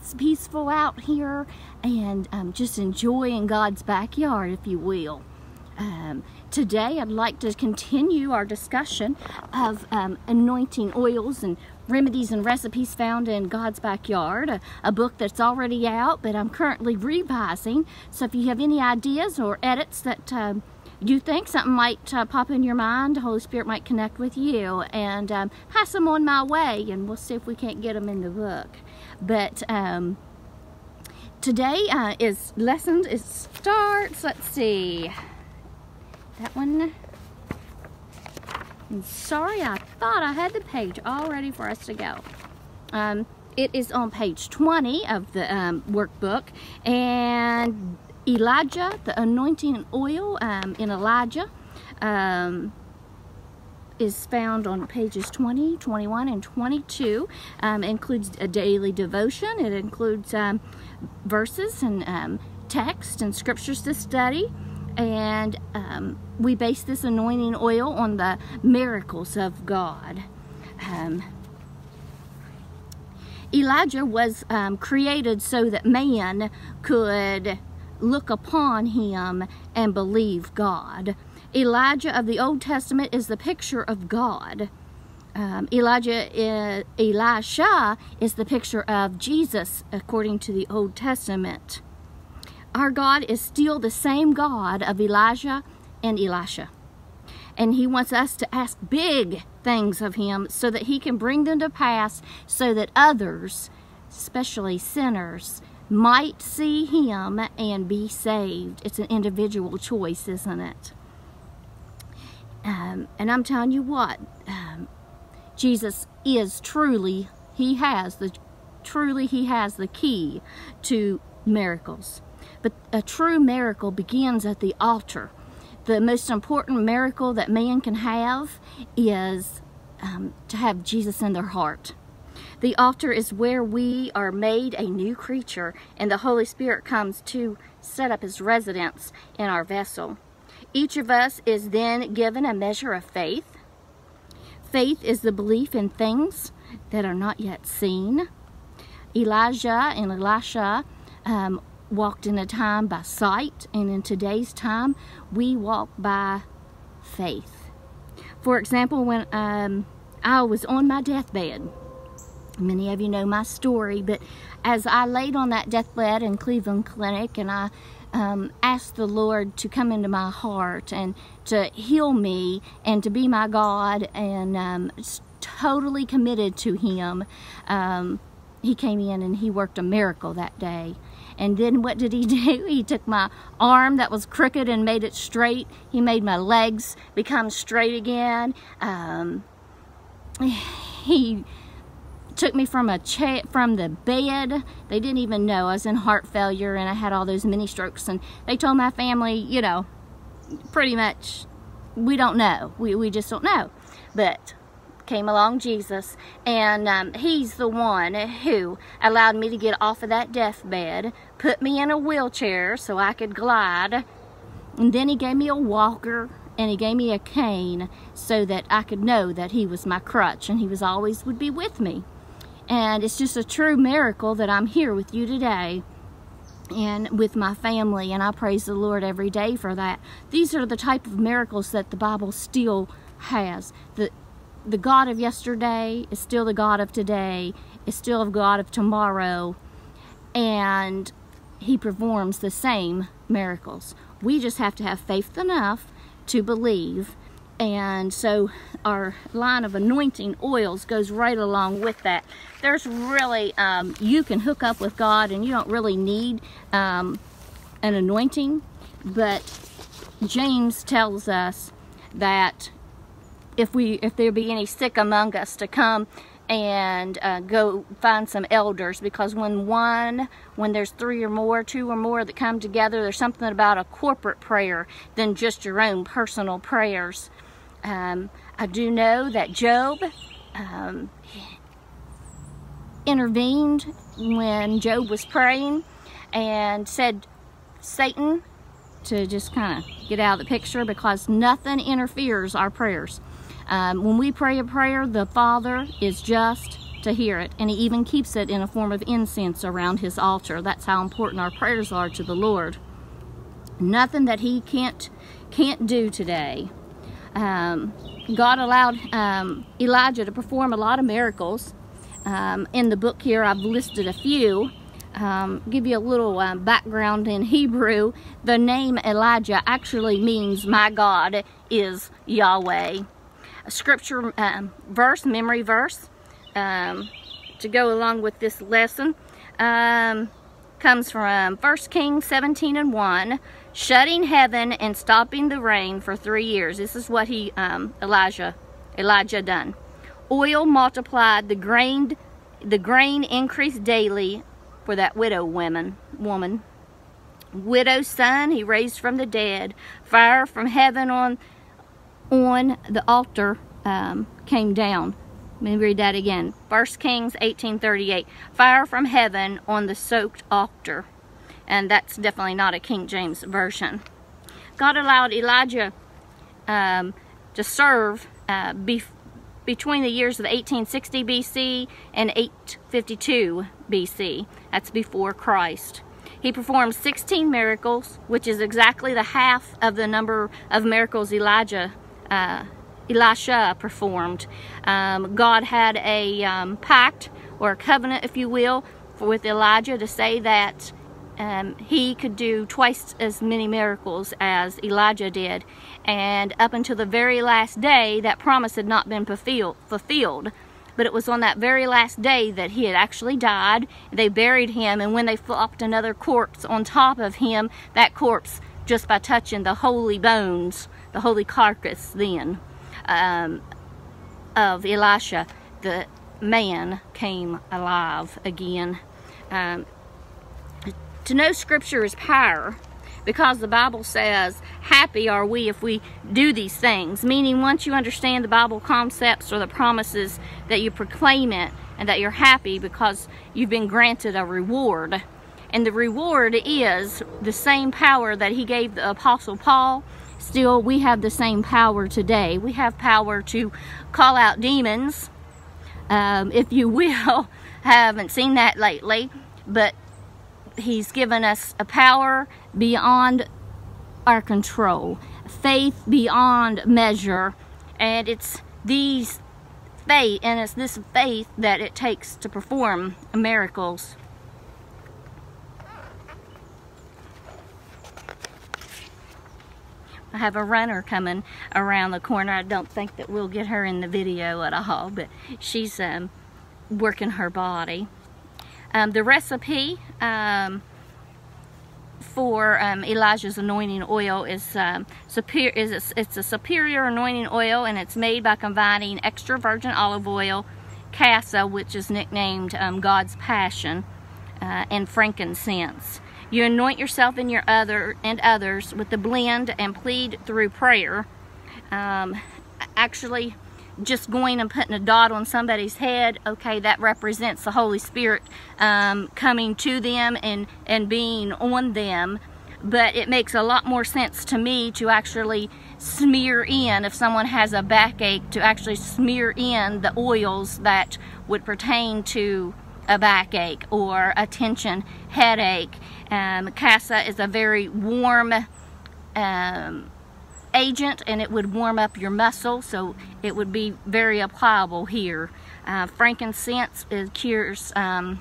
It's peaceful out here, and just enjoying God's backyard, if you will. Today I'd like to continue our discussion of anointing oils and remedies and recipes found in God's backyard, a book that's already out, but I'm currently revising. So if you have any ideas or edits that you think something might pop in your mind, the Holy Spirit might connect with you, and pass them on my way, and we'll see if we can't get them in the book. But today is lessons. It starts, let's see, that one. I'm sorry, I thought I had the page all ready for us to go. It is on page 20 of the workbook, and Elijah, the anointing oil in Elijah, is found on pages 20, 21, and 22. Includes a daily devotion. It includes verses and text and scriptures to study. And we base this anointing oil on the miracles of God. Elijah was created so that man could look upon him and believe God. Elijah of the Old Testament is the picture of God. Elisha is the picture of Jesus according to the Old Testament. Our God is still the same God of Elijah and Elisha. And he wants us to ask big things of him so that he can bring them to pass, so that others, especially sinners, might see him and be saved. It's an individual choice, isn't it? And I'm telling you what, Jesus is truly, he has the key to miracles. But a true miracle begins at the altar. The most important miracle that man can have is to have Jesus in their heart. The altar is where we are made a new creature, and the Holy Spirit comes to set up his residence in our vessel. Each of us is then given a measure of faith. Faith is the belief in things that are not yet seen. Elijah and Elisha walked in a time by sight, and in today's time we walk by faith. For example, when I was on my deathbed, many of you know my story, but as I laid on that deathbed in Cleveland Clinic, and I asked the Lord to come into my heart and to heal me and to be my God, and totally committed to him, he came in and he worked a miracle that day. And then what did he do? He took my arm that was crooked and made it straight. He made my legs become straight again. He took me from the bed. They didn't even know I was in heart failure and I had all those mini strokes. And they told my family, you know, pretty much, we don't know. We just don't know. But came along Jesus, and he's the one who allowed me to get off of that deathbed, put me in a wheelchair so I could glide, and then he gave me a walker and he gave me a cane so that I could know that he was my crutch and he was always would be with me. And it's just a true miracle that I'm here with you today and with my family, and I praise the Lord every day for that. These are the type of miracles that the Bible still has. The God of yesterday is still the God of today, is still the God of tomorrow, and he performs the same miracles. We just have to have faith enough to believe. And so our line of anointing oils goes right along with that. There's really, you can hook up with God and you don't really need an anointing, but James tells us that if there be any sick among us, to come and go find some elders, because when there's three or more, two or more that come together, there's something about a corporate prayer than just your own personal prayers. I do know that Job intervened when Job was praying and said, Satan, to just kind of get out of the picture, because nothing interferes our prayers. When we pray a prayer, the Father is just to hear it, and he even keeps it in a form of incense around his altar. That's how important our prayers are to the Lord. Nothing that he can't do today. God allowed Elijah to perform a lot of miracles. In the book here, I've listed a few. Give you a little background in Hebrew. The name Elijah actually means "my God is Yahweh." A scripture verse, memory verse, to go along with this lesson, comes from 1 Kings 17:1. Shutting heaven and stopping the rain for 3 years. This is what Elijah done. Oil multiplied, the grain increased daily for that widow woman. Widow's son he raised from the dead. Fire from heaven on the altar came down. Let me read that again. 1 Kings 18:38. Fire from heaven on the soaked altar. And that's definitely not a King James version. God allowed Elijah to serve between the years of 1860 BC and 852 BC. That's before Christ. He performed 16 miracles, which is exactly the half of the number of miracles Elisha performed. God had a pact, or a covenant, if you will, with Elijah to say that he could do twice as many miracles as Elijah did. And up until the very last day, that promise had not been fulfilled. But it was on that very last day that he had actually died. They buried him, and when they flopped another corpse on top of him, that corpse, just by touching the holy bones, the holy carcass then of Elisha, the man came alive again. To know Scripture is power, because the Bible says, happy are we if we do these things. Meaning, once you understand the Bible concepts or the promises, that you proclaim it, and that you're happy because you've been granted a reward. And the reward is the same power that he gave the Apostle Paul. Still, we have the same power today. We have power to call out demons, if you will. I haven't seen that lately, but he's given us a power beyond our control, faith beyond measure, and it's this faith that it takes to perform miracles. I have a runner coming around the corner. I don't think that we'll get her in the video at all, but she's working her body. The recipe for Elijah's anointing oil is it's a superior anointing oil, and it's made by combining extra virgin olive oil, cassia, which is nicknamed God's passion, and frankincense. You anoint yourself and others with the blend and plead through prayer. Actually, just going and putting a dot on somebody's head, okay, that represents the Holy Spirit coming to them and being on them. But it makes a lot more sense to me to actually smear in, if someone has a backache, to actually smear in the oils that would pertain to a backache or a tension headache. Cassia is a very warm agent, and it would warm up your muscle, so it would be very applicable here. Frankincense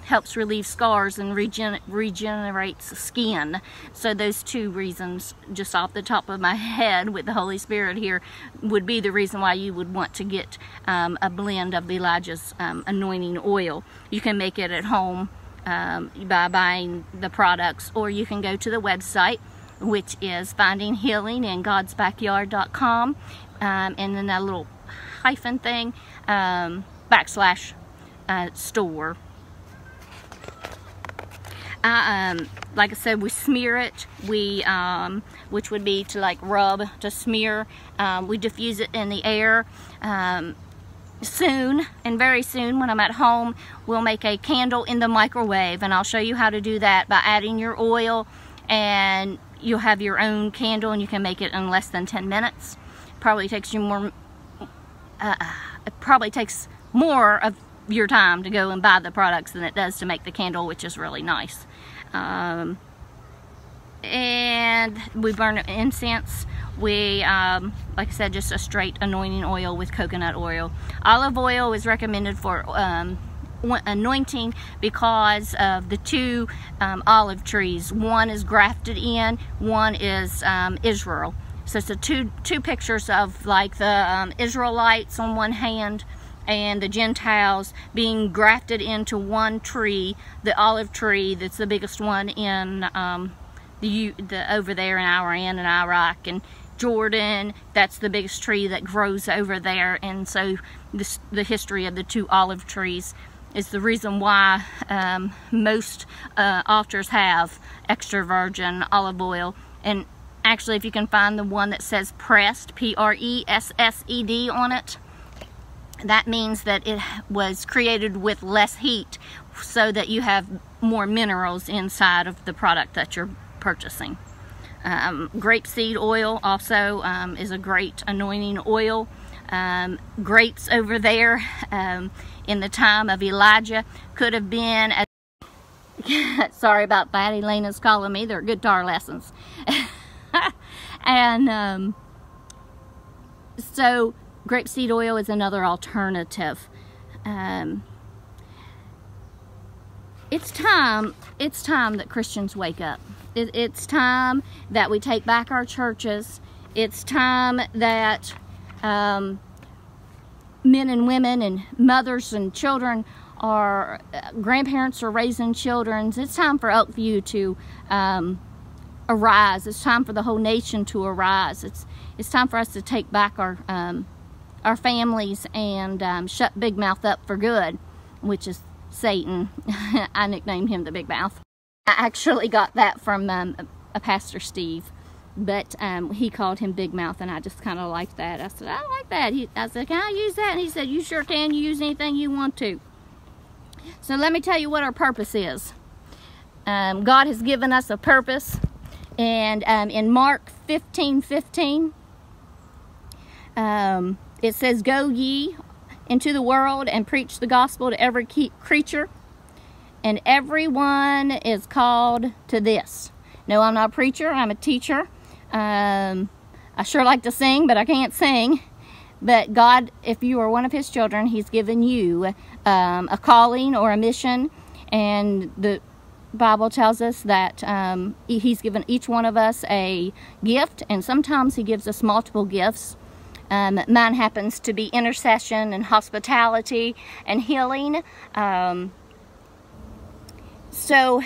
helps relieve scars and regenerates the skin. So those two reasons, just off the top of my head with the Holy Spirit here, would be the reason why you would want to get a blend of Elijah's anointing oil. You can make it at home by buying the products, or you can go to the website, which is findinghealingingodsbackyard.com, and then that little hyphen thing, /store. Like I said, we smear it. Which would be to like rub, to smear. We diffuse it in the air. Soon, and very soon, when I'm at home, we'll make a candle in the microwave, and I'll show you how to do that by adding your oil, and you'll have your own candle, and you can make it in less than 10 minutes. Probably takes you more. It probably takes more of your time to go and buy the products than it does to make the candle, which is really nice. And we burn incense. We, like I said, just a straight anointing oil with coconut oil. Olive oil is recommended for anointing because of the two olive trees. One is grafted in, one is Israel. So it's the two pictures of like the Israelites on one hand and the Gentiles being grafted into one tree, the olive tree that's the biggest one in over there in Iran and Iraq and Jordan. That's the biggest tree that grows over there. And so the history of the two olive trees is the reason why most altars have extra virgin olive oil. And actually, if you can find the one that says pressed, P-R-E-S-S-E-D on it, that means that it was created with less heat so that you have more minerals inside of the product that you're purchasing. Grapeseed oil also is a great anointing oil. Grapes over there in the time of Elijah could have been sorry about that, Elena's calling me, they're guitar lessons. And so grapeseed oil is another alternative. It's time that Christians wake up. It's time that we take back our churches. It's time that men and women and mothers and children are, grandparents are raising children. It's time for Elkview to arise. It's time for the whole nation to arise. It's time for us to take back our families and shut Big Mouth up for good, which is Satan. I nicknamed him the Big Mouth. I actually got that from a Pastor Steve, but he called him Big Mouth, and I just kind of liked that. I said, I like that. I said, can I use that? And he said, you sure can. You use anything you want to. So let me tell you what our purpose is. God has given us a purpose, and in Mark 15:15, it says, go ye into the world and preach the gospel to every creature, and everyone is called to this. No, I'm not a preacher, I'm a teacher. I sure like to sing, but I can't sing. But God, if you are one of his children, he's given you a calling or a mission. And the Bible tells us that he's given each one of us a gift, and sometimes he gives us multiple gifts. Mine happens to be intercession and hospitality and healing. So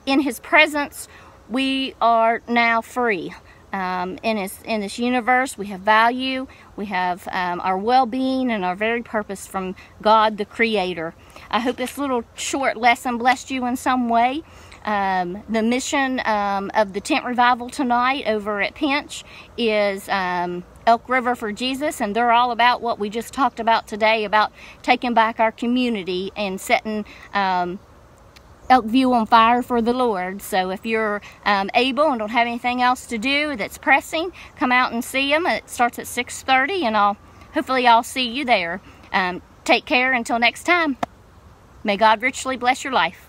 in his presence, we are now free. In this universe, we have value, we have our well-being and our very purpose from God, the Creator. I hope this little short lesson blessed you in some way. The mission of the tent revival tonight over at Pinch is Elk River for Jesus, and they're all about what we just talked about today, about taking back our community and setting Elkview on fire for the Lord. So if you're able and don't have anything else to do that's pressing, come out and see them. It starts at 6:30, and hopefully I'll see you there. Take care until next time. May God richly bless your life.